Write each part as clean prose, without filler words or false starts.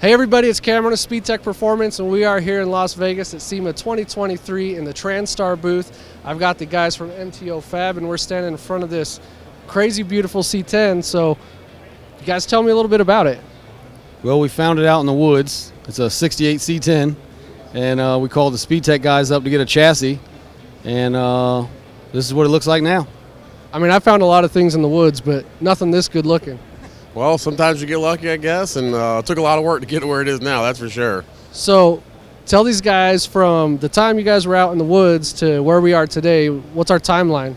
Hey everybody, it's Cameron of Speedtech Performance, and we are here in Las Vegas at SEMA 2023 in the TransStar booth. I've got the guys from MTO Fab, and we're standing in front of this crazy beautiful C-10. So, you guys tell me a little bit about it. Well, we found it out in the woods. It's a 68 C-10, and we called the Speedtech guys up to get a chassis, and this is what it looks like now. I mean, I found a lot of things in the woods, but nothing this good looking. Well, sometimes you get lucky, I guess, and it took a lot of work to get to where it is now, that's for sure. So, tell these guys from the time you guys were out in the woods to where we are today, what's our timeline?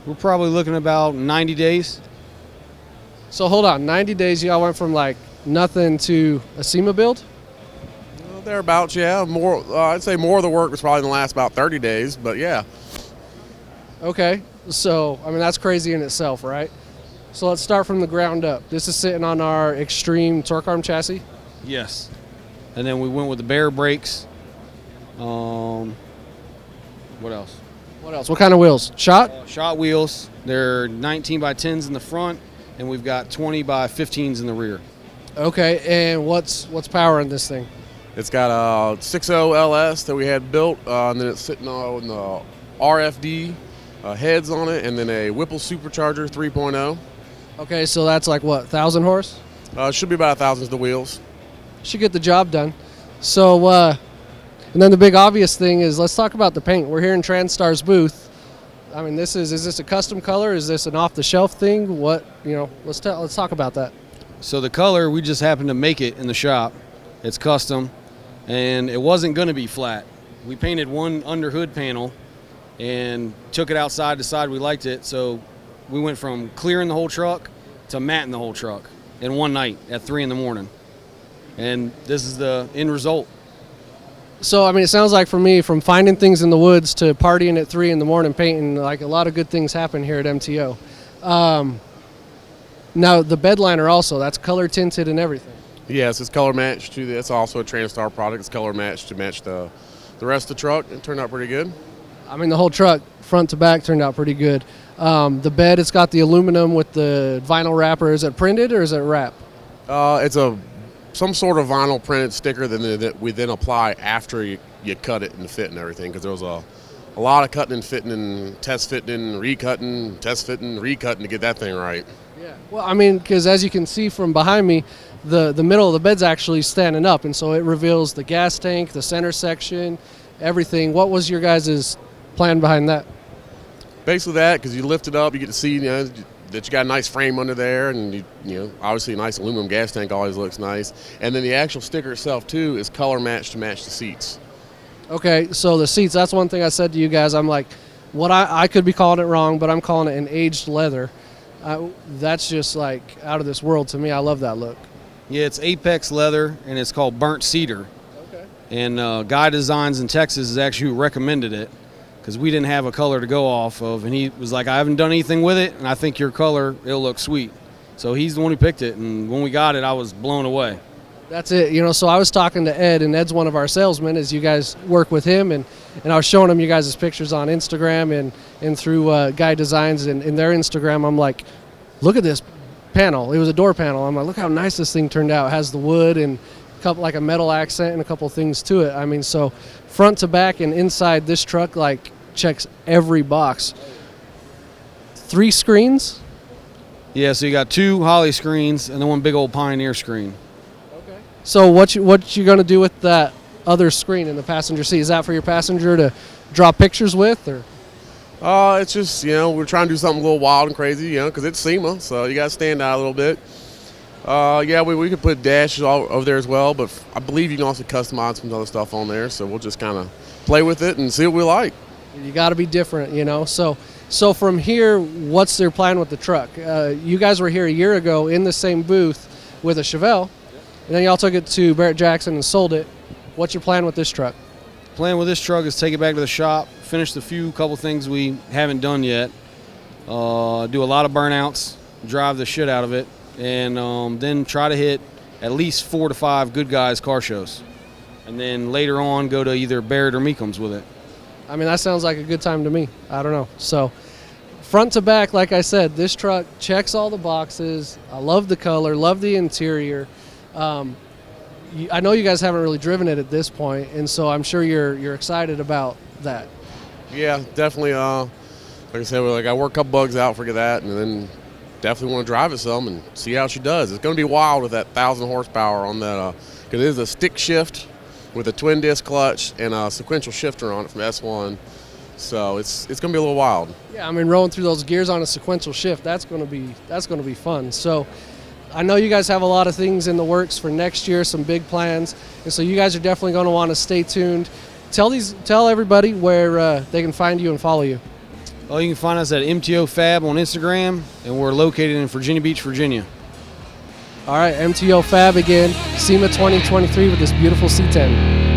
We're probably looking about 90 days. So hold on, 90 days, y'all went from like nothing to a SEMA build? Well, thereabouts, yeah. More, I'd say more of the work was probably in the last about 30 days, but yeah. Okay, so, I mean, that's crazy in itself, right? So let's start from the ground up. This is sitting on our extreme torque arm chassis? Yes. And then we went with the bare brakes. What else? What else? What kind of wheels? Shot? Shot wheels. They're 19 by 10s in the front, and we've got 20 by 15s in the rear. Okay, and what's powering this thing? It's got a 6.0 LS that we had built, and then it's sitting on the RFD heads on it, and then a Whipple supercharger 3.0. Okay, so that's like what, 1,000 horse? Should be about 1,000 the wheels. Should get the job done. So, and then the big obvious thing is, let's talk about the paint. We're here in TransStar's booth. I mean, is this a custom color? Is this an off-the-shelf thing? What, let's talk about that. So the color, we just happened to make it in the shop. It's custom, and it wasn't going to be flat. We painted one under hood panel and took it outside, decided we liked it, so we went from clearing the whole truck to matting the whole truck in one night at 3 in the morning. And this is the end result. So, I mean, it sounds like for me, from finding things in the woods to partying at 3 in the morning painting, like a lot of good things happen here at MTO. Now, the bedliner also, that's color tinted and everything. Yes, it's color matched too. That's also a TransStar product. It's color matched to match the rest of the truck. It turned out pretty good. I mean, the whole truck, front to back, turned out pretty good. The bed, it's got the aluminum with the vinyl wrapper. Is it printed or is it wrap? It's some sort of vinyl printed sticker that we then apply after you cut it and fit and everything, because there was a lot of cutting and fitting and test fitting, recutting, test fitting, recutting to get that thing right. Yeah. Well, I mean, because as you can see from behind me, the middle of the bed's actually standing up, and so it reveals the gas tank, the center section, everything. What was your guys' plan behind that? Basically that, because you lift it up, you get to see that you got a nice frame under there, and obviously a nice aluminum gas tank always looks nice. And then the actual sticker itself too is color matched to match the seats. Okay, so the seats, that's one thing I said to you guys. I'm like, what I could be calling it wrong, but I'm calling it an aged leather. That's just like out of this world to me. I love that look. Yeah, it's Apex leather, and it's called burnt cedar. Okay. And Guy Designs in Texas is actually who recommended it, because we didn't have a color to go off of, and he was like, I haven't done anything with it, and I think your color, it'll look sweet. So he's the one who picked it, and when we got it, I was blown away. That's it. So I was talking to Ed, and Ed's one of our salesmen, as you guys work with him, and I was showing him you guys' pictures on Instagram and through Guy Designs and their Instagram. I'm like, look at this panel. It was a door panel. I'm like, look how nice this thing turned out. It has the wood and like a metal accent and a couple things to it. I mean, so front to back and inside, this truck like checks every box. 3 screens? Yeah, so you got 2 Holly screens and then one big old Pioneer screen. Okay. So what you gonna do with that other screen in the passenger seat? Is that for your passenger to draw pictures with, or? It's just, we're trying to do something a little wild and crazy, because it's SEMA, so you got to stand out a little bit. Yeah, we could put dashes all over there as well, but I believe you can also customize some other stuff on there, so we'll just kind of play with it and see what we like. You got to be different, So from here, what's their plan with the truck? You guys were here a year ago in the same booth with a Chevelle, and then y'all took it to Barrett-Jackson and sold it. What's your plan with this truck? Plan with this truck is take it back to the shop, finish the couple things we haven't done yet, do a lot of burnouts, drive the shit out of it, and then try to hit at least 4 to 5 good guys car shows, and then later on go to either Barrett or Meekums with it. I mean, that sounds like a good time to me. I don't know. So front to back, like I said, this truck checks all the boxes. I love the color, love the interior. I know you guys haven't really driven it at this point, and so I'm sure you're excited about that. Yeah, definitely. Like I said, I work a couple bugs out, forget that, and then definitely want to drive it some and see how she does. It's going to be wild with that 1,000 horsepower on that, because it is a stick shift with a twin disc clutch and a sequential shifter on it from S1. So it's going to be a little wild. Yeah, I mean, rolling through those gears on a sequential shift, that's going to be fun. So I know you guys have a lot of things in the works for next year, some big plans, and so you guys are definitely going to want to stay tuned. Tell everybody where they can find you and follow you. Well, you can find us at MTO Fab on Instagram, and we're located in Virginia Beach, Virginia. All right, MTO Fab again, SEMA 2023 with this beautiful C-10.